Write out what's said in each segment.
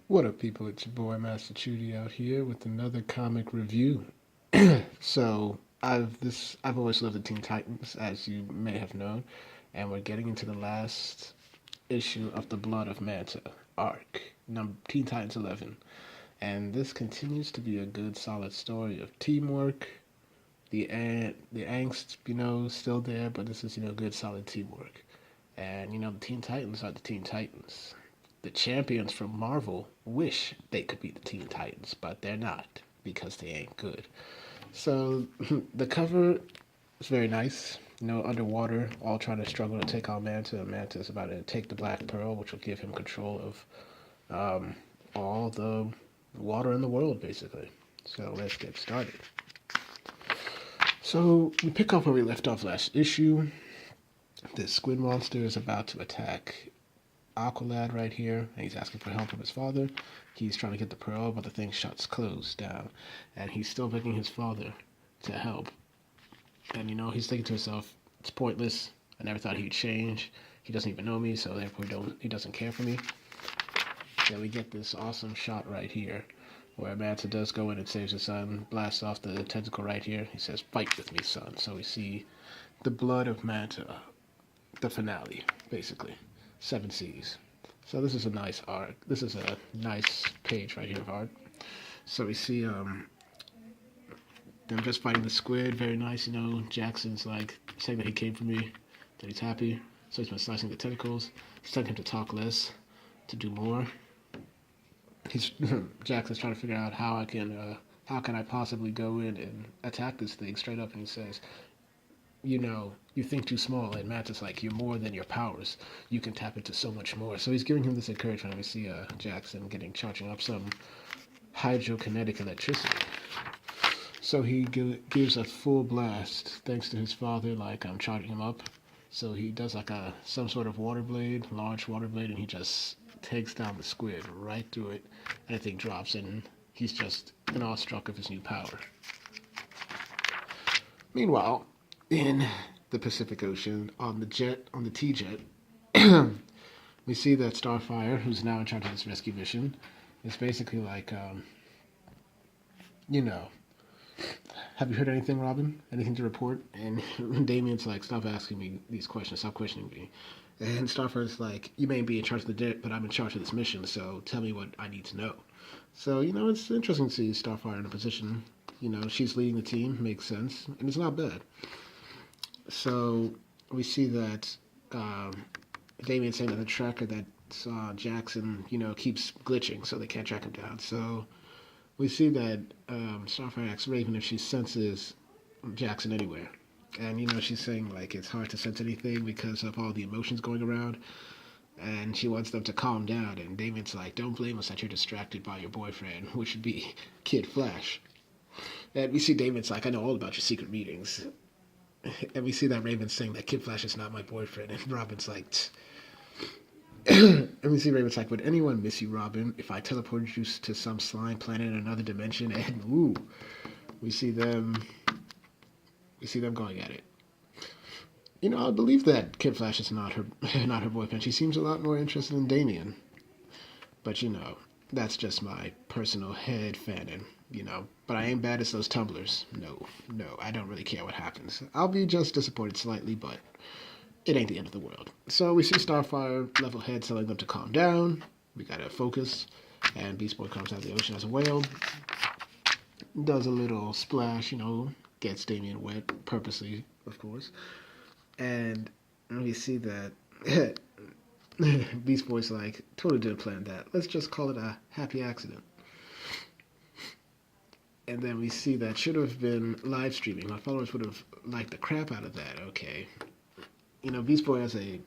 What up, people? It's your boy Master Chudy out here with another comic review. I've always loved the Teen Titans, as you may have known, and we're getting into the last issue of the Blood of Manta arc, number Teen Titans 11, and this continues to be a good, solid story of teamwork. The angst, still there, but this is good, solid teamwork. And the Teen Titans are the Teen Titans. The champions from Marvel wish they could be the Teen Titans, but they're not because they ain't good. So the cover is very nice. Underwater, all trying to struggle to take on Manta. Manta is about to take the Black Pearl, which will give him control of all the water in the world, basically. So let's get started. So we pick up where we left off last issue. This squid monster is about to attack Aqualad right here, and he's asking for help from his father. He's trying to get the pearl, but the thing shuts closed down, and he's still begging his father to help. And he's thinking to himself, it's pointless. I never thought he'd change. He doesn't even know me, so therefore he doesn't care for me. Then we get this awesome shot right here, where Manta does go in and saves his son, blasts off the tentacle right here. He says, "Fight with me, son." So we see the blood of Manta, the finale, basically. Seven Seas. So this is a nice art. This is a nice page right here of art. So we see them just fighting the squid. Very nice. Jackson's like saying that he came for me, that he's happy. So he's been slicing the tentacles. He's telling him to talk less, to do more. Jackson's trying to figure out how can I possibly go in and attack this thing straight up, and he says, you think too small, and Matt's like, you're more than your powers. You can tap into so much more. So he's giving him this encouragement. We see Jackson charging up some hydrokinetic electricity. So he gives a full blast, thanks to his father, like I'm charging him up. So he does like some sort of water blade, large water blade, and he just takes down the squid right through it, and the thing drops, and he's just in awestruck of his new power. Meanwhile, in the Pacific Ocean, on the T-Jet, we see that Starfire, who's now in charge of this rescue mission, is basically like, have you heard anything, Robin? Anything to report? And Damien's like, stop asking me these questions, stop questioning me. And Starfire's like, you may be in charge of the jet, but I'm in charge of this mission, so tell me what I need to know. So, it's interesting to see Starfire in a position. She's leading the team, makes sense, and it's not bad. So we see that Damien's saying that the tracker that Jackson, keeps glitching, so they can't track him down. So we see that Starfire asks Raven if she senses Jackson anywhere. And, she's saying, like, it's hard to sense anything because of all the emotions going around. And she wants them to calm down. And Damien's like, don't blame us that you're distracted by your boyfriend, which would be Kid Flash. And we see Damien's like, I know all about your secret meetings. And we see that Raven's saying that Kid Flash is not my boyfriend. And Robin's like, and we see Raven's like, would anyone miss you, Robin, if I teleported you to some slime planet in another dimension? And ooh, we see them going at it. I believe that Kid Flash is not her boyfriend. She seems a lot more interested in Damien. But that's just my personal head fanon. But I ain't bad as those tumblers. No, I don't really care what happens. I'll be just disappointed slightly, but it ain't the end of the world. So we see Starfire, level head, telling them to calm down. We gotta focus. And Beast Boy comes out of the ocean as a whale. Does a little splash, gets Damien wet, purposely, of course. And we see that Beast Boy's like, totally didn't plan that. Let's just call it a happy accident. And then we see that should have been live streaming. My followers would have liked the crap out of that. Okay. Beast Boy as a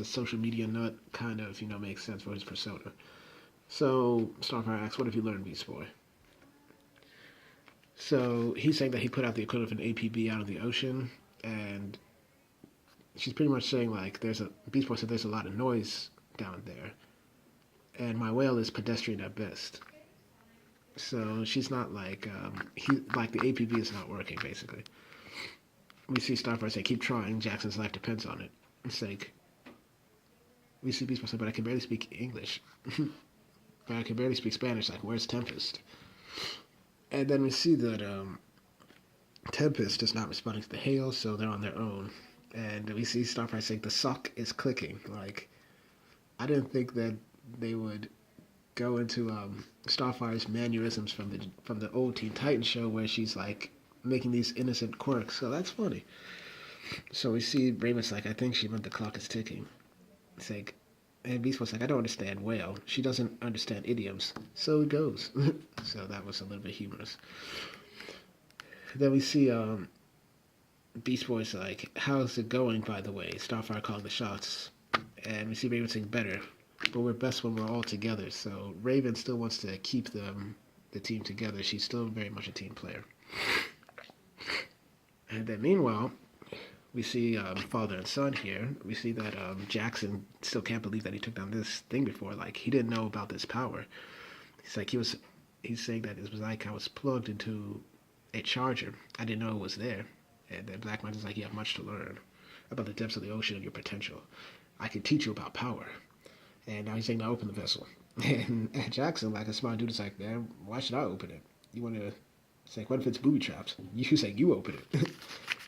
social media nut kind of, makes sense for his persona. So Starfire asks, what have you learned, Beast Boy? So he's saying that he put out the equivalent of an APB out of the ocean, and she's pretty much saying, like, Beast Boy said there's a lot of noise down there, and my whale is pedestrian at best. So she's not like, the APB is not working, basically. We see Starfire say, keep trying, Jackson's life depends on it. It's like, we see Beast Boy say, but I can barely speak English. but I can barely speak Spanish. Like, where's Tempest? And then we see that Tempest is not responding to the hail, so they're on their own. And we see Starfire saying the sock is clicking. Like, I didn't think that they would go into Starfire's mannerisms from the old Teen Titans show where she's like making these innocent quirks. So that's funny. So we see Raven's like, I think she meant the clock is ticking. It's like, and Beast Boy's like, I don't understand whale. She doesn't understand idioms. So it goes. So that was a little bit humorous. Then we see Beast Boy's like, how's it going, by the way? Starfire calling the shots. And we see Raven saying better. But we're best when we're all together. So Raven still wants to keep the team together. She's still very much a team player. And then meanwhile, we see father and son here. We see that Jackson still can't believe that he took down this thing before. Like, he didn't know about this power. He's saying that it was like I was plugged into a charger. I didn't know it was there. And then Black Manta's like, you have much to learn about the depths of the ocean and your potential. I can teach you about power. And now he's saying, now open the vessel. And Jackson, like a smart dude, is like, man, why should I open it? You want to... It's like, what if it's booby traps? You say you open it.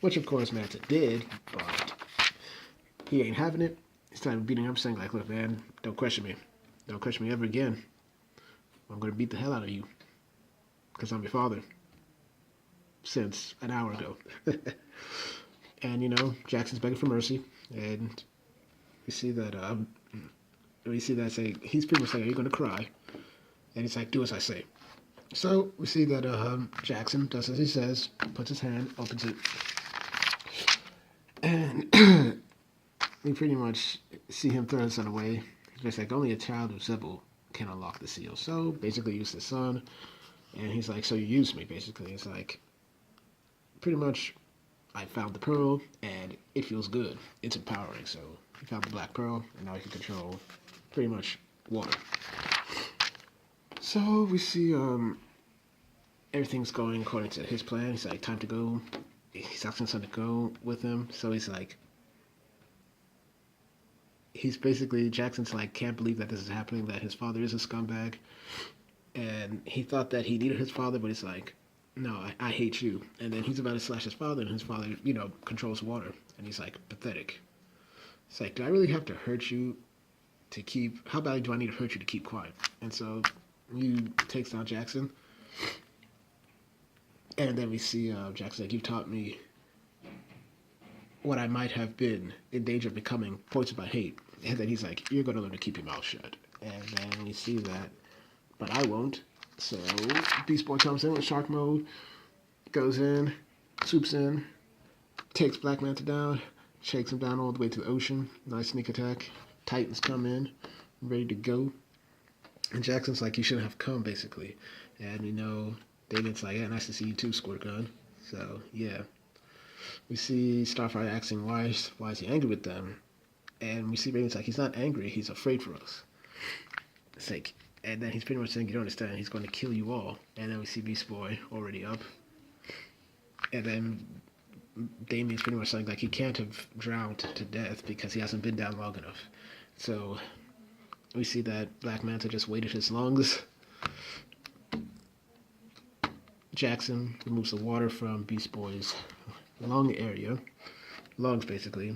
Which, of course, Manta did, but he ain't having it. He's trying to beating him, saying, like, look, man, don't question me. Don't question me ever again. I'm going to beat the hell out of you. Because I'm your father. Since an hour ago. And, you know, Jackson's begging for mercy. And we see that, saying, he's pretty much saying, are you going to cry? And he's like, do as I say. So we see that Jackson does as he says, puts his hand, opens it, and we pretty much see him throw his son away. He's like, only a child of Zebul can unlock the seal. So basically, use the son, and he's like, so you used me, basically. It's like, pretty much, I found the pearl, and it feels good. It's empowering. So he found the black pearl, and now he can control pretty much water. So we see everything's going according to his plan. He's like, time to go. He's asking son to go with him. So he's like, Jackson's like, can't believe that this is happening, that his father is a scumbag. And he thought that he needed his father, but he's like, no, I hate you. And then he's about to slash his father, and his father, you know, controls water. And he's like, pathetic. It's like, do I really have to hurt you to keep, how badly do I need to hurt you to keep quiet? And so he takes down Jackson. And then we see Jackson like, you taught me what I might have been in danger of becoming, poisoned by hate. And then he's like, you're going to learn to keep your mouth shut. And then we see that, but I won't. So Beast Boy comes in with shark mode, goes in, swoops in, takes Black Manta down, shakes him down all the way to the ocean. Nice sneak attack. Titans come in, ready to go. And Jackson's like, you shouldn't have come, basically. And, you know, David's like, yeah, nice to see you too, Squirt Gun. So, yeah. We see Starfire asking, why is he angry with them? And we see Raven's like, he's not angry, he's afraid for us. It's like, and then he's pretty much saying, you don't understand, he's going to kill you all. And then we see Beast Boy already up. And then Damien's pretty much saying, like, he can't have drowned to death because he hasn't been down long enough. So we see that Black Manta just weighted his lungs. Jackson removes the water from Beast Boy's lung area. Lungs, basically.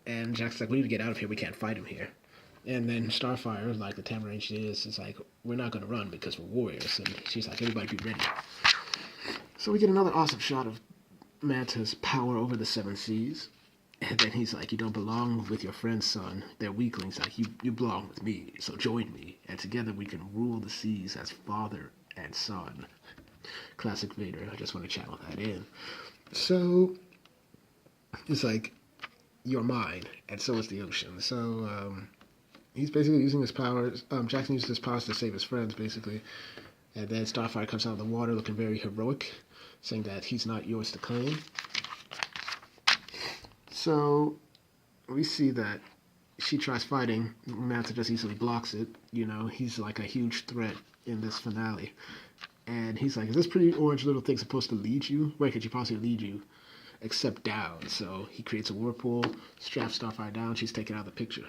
And Jackson's like, we need to get out of here. We can't fight him here. And then Starfire, like the Tamarain she is like, we're not going to run because we're warriors. And she's like, everybody be ready. So we get another awesome shot of Manta's power over the seven seas. And then he's like, you don't belong with your friends, son. They're weaklings. Like, you belong with me. So join me. And together we can rule the seas as father and son. Classic Vader. I just want to channel that in. So it's like, you're mine. And so is the ocean. So he's basically using his powers. Jackson uses his powers to save his friends, basically. And then Starfire comes out of the water looking very heroic, saying that he's not yours to claim. So we see that she tries fighting. Manta just easily blocks it. You know, he's like a huge threat in this finale. And he's like, is this pretty orange little thing supposed to lead you? Where could she possibly lead you? Except down. So he creates a whirlpool, straps Starfire down. She's taken out of the picture.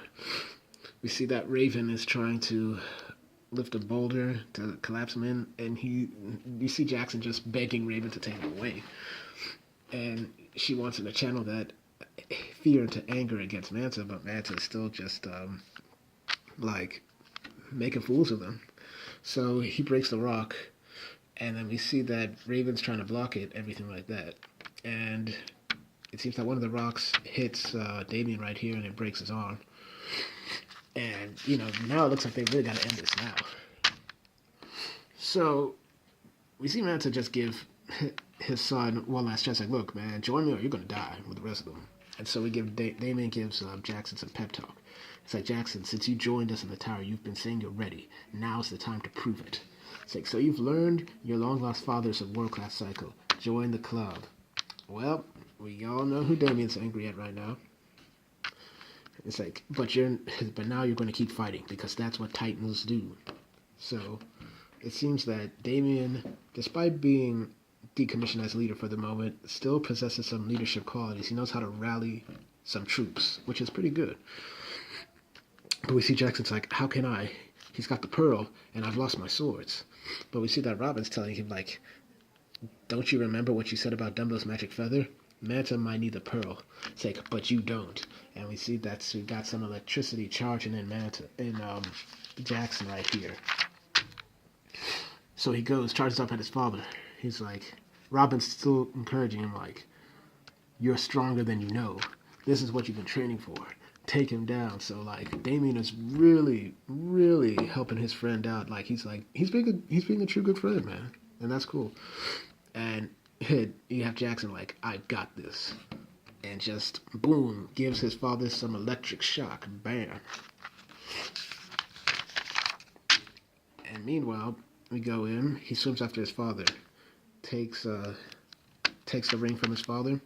We see that Raven is trying to lift a boulder to collapse him in, and you see Jackson just begging Raven to take him away. And she wants him to channel that fear into anger against Manta, but Manta is still just like making fools of them. So he breaks the rock, and then we see that Raven's trying to block it, everything like that. And it seems that one of the rocks hits Damien right here, and it breaks his arm. And, now it looks like they really got to end this now. So we see Manta just give his son one last chance, like, look, man, join me or you're going to die with the rest of them. And so we give Damien gives Jackson some pep talk. It's like, Jackson, since you joined us in the tower, you've been saying you're ready. Now's the time to prove it. It's like, so you've learned your long-lost father's a world-class psycho. Join the club. Well, we all know who Damien's angry at right now. It's like, but now you're going to keep fighting because that's what Titans do. So it seems that Damien, despite being decommissioned as leader for the moment, still possesses some leadership qualities. He knows how to rally some troops, which is pretty good. But we see Jackson's like, how can I? He's got the pearl, and I've lost my swords. But we see that Robin's telling him, like, don't you remember what you said about Dumbledore's magic feather? Manta might need the pearl. It's like, but you don't. And we see that we got some electricity charging in Jackson right here. So he goes, charges up at his father. He's like, Robin's still encouraging him, like, you're stronger than you know. This is what you've been training for. Take him down. So, like, Damien is really, really helping his friend out. Like, he's being a true good friend, man. And that's cool. And you have Jackson like, I got this. And just, boom, gives his father some electric shock. Bam. And meanwhile, we go in. He swims after his father. Takes the ring from his father.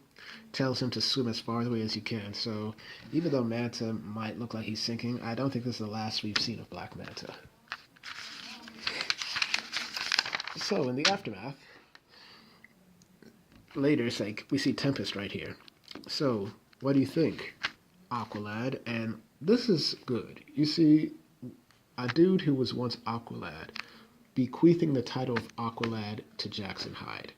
Tells him to swim as far away as he can. So, even though Manta might look like he's sinking, I don't think this is the last we've seen of Black Manta. So, in the aftermath, later, it's like, we see Tempest right here. So, what do you think, Aqualad? And this is good. You see, a dude who was once Aqualad bequeathing the title of Aqualad to Jackson Hyde.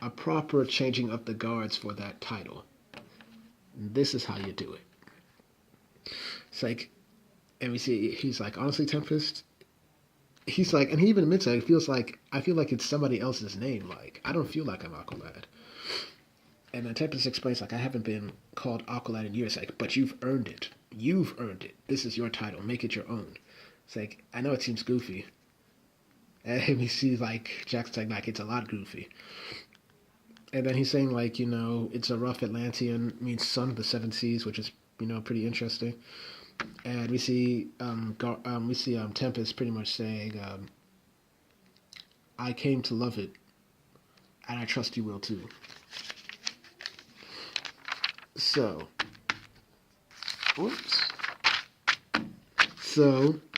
A proper changing of the guards for that title. This is how you do it. It's like, and we see, he's like, honestly, Tempest, he's like, and he even admits that I feel like it's somebody else's name. Like, I don't feel like I'm Aqualad. And then Tempest explains, like, I haven't been called Aqualad in years. Like, but you've earned it. You've earned it. This is your title. Make it your own. It's like, I know it seems goofy. And we see, like, Jackson's like, it's a lot goofy. And then he's saying, like, it's a rough Atlantean, means son of the seven seas, which is, pretty interesting. And we see Tempest pretty much saying, I came to love it, and I trust you will too. So,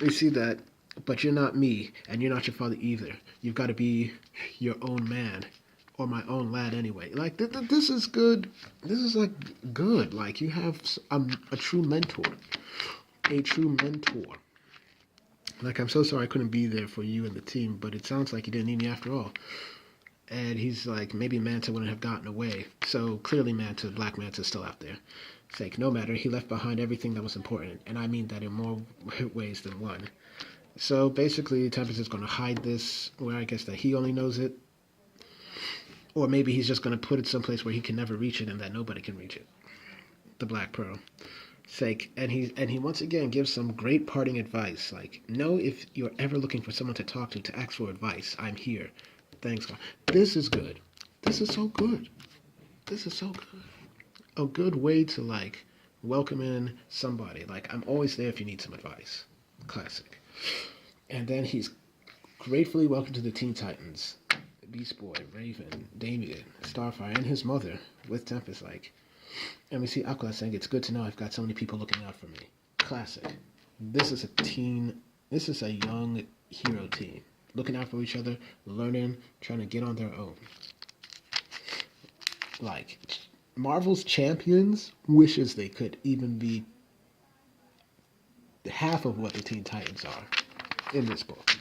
we see that, but you're not me, and you're not your father either. You've got to be your own man, or my own lad anyway. Like, this is good. This is, like, good. Like, you have a true mentor. A true mentor. Like, I'm so sorry I couldn't be there for you and the team, but it sounds like you didn't need me after all. And he's like, maybe Manta wouldn't have gotten away. So clearly Black Manta's still out there. It's like, no matter, he left behind everything that was important. And I mean that in more ways than one. So basically, Tempest is going to hide this, where I guess that he only knows it. Or maybe he's just going to put it someplace where he can never reach it and that nobody can reach it. The Black Pearl. It's like, and he once again gives some great parting advice. Like, know if you're ever looking for someone to talk to ask for advice, I'm here. Thanks, God. This is good. This is so good. This is so good. A good way to, like, welcome in somebody. Like, I'm always there if you need some advice. Classic. And then he's gratefully welcomed to the Teen Titans. Beast Boy, Raven, Damien, Starfire, and his mother with Tempest, like. And we see Aqualad saying, it's good to know I've got so many people looking out for me. Classic. This is a young hero team. Looking out for each other, learning, trying to get on their own. Like, Marvel's Champions wishes they could even be half of what the Teen Titans are in this book.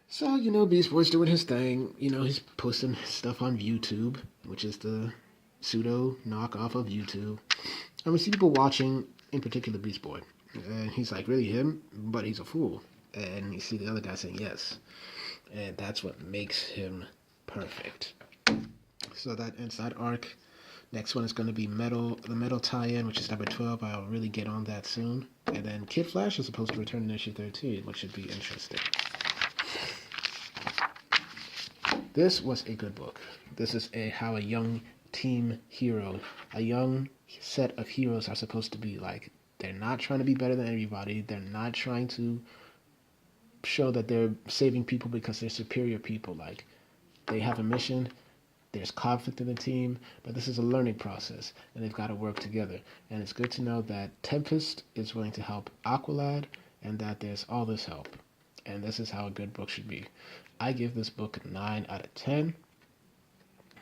So, Beast Boy's doing his thing. He's posting stuff on YouTube, which is the pseudo knockoff of YouTube. And we see people watching, in particular Beast Boy. And he's like, really him? But he's a fool. And you see the other guy saying yes. And that's what makes him perfect. So that ends that arc. Next one is going to be the Metal tie-in, which is number 12. I'll really get on that soon. And then Kid Flash is supposed to return in issue 13, which should be interesting. This was a good book. This is how a young team hero, a young set of heroes are supposed to be like. They're not trying to be better than everybody. They're not trying to show that they're saving people because they're superior people. Like, they have a mission. There's conflict in the team, but this is a learning process, and they've got to work together. And it's good to know that Tempest is willing to help Aqualad, and that there's all this help. And this is how a good book should be. I give this book a 9 out of 10.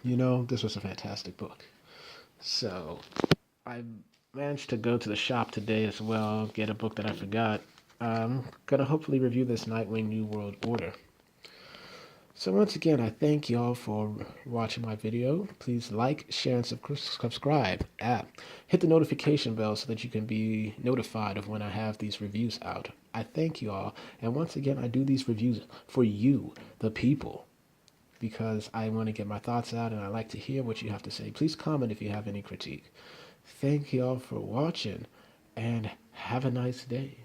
This was a fantastic book. So, I managed to go to the shop today as well, get a book that I forgot. I'm going to hopefully review this Nightwing New World Order. So once again, I thank y'all for watching my video. Please like, share, and subscribe. Hit the notification bell so that you can be notified of when I have these reviews out. I thank y'all. And once again, I do these reviews for you, the people, because I want to get my thoughts out and I like to hear what you have to say. Please comment if you have any critique. Thank y'all for watching and have a nice day.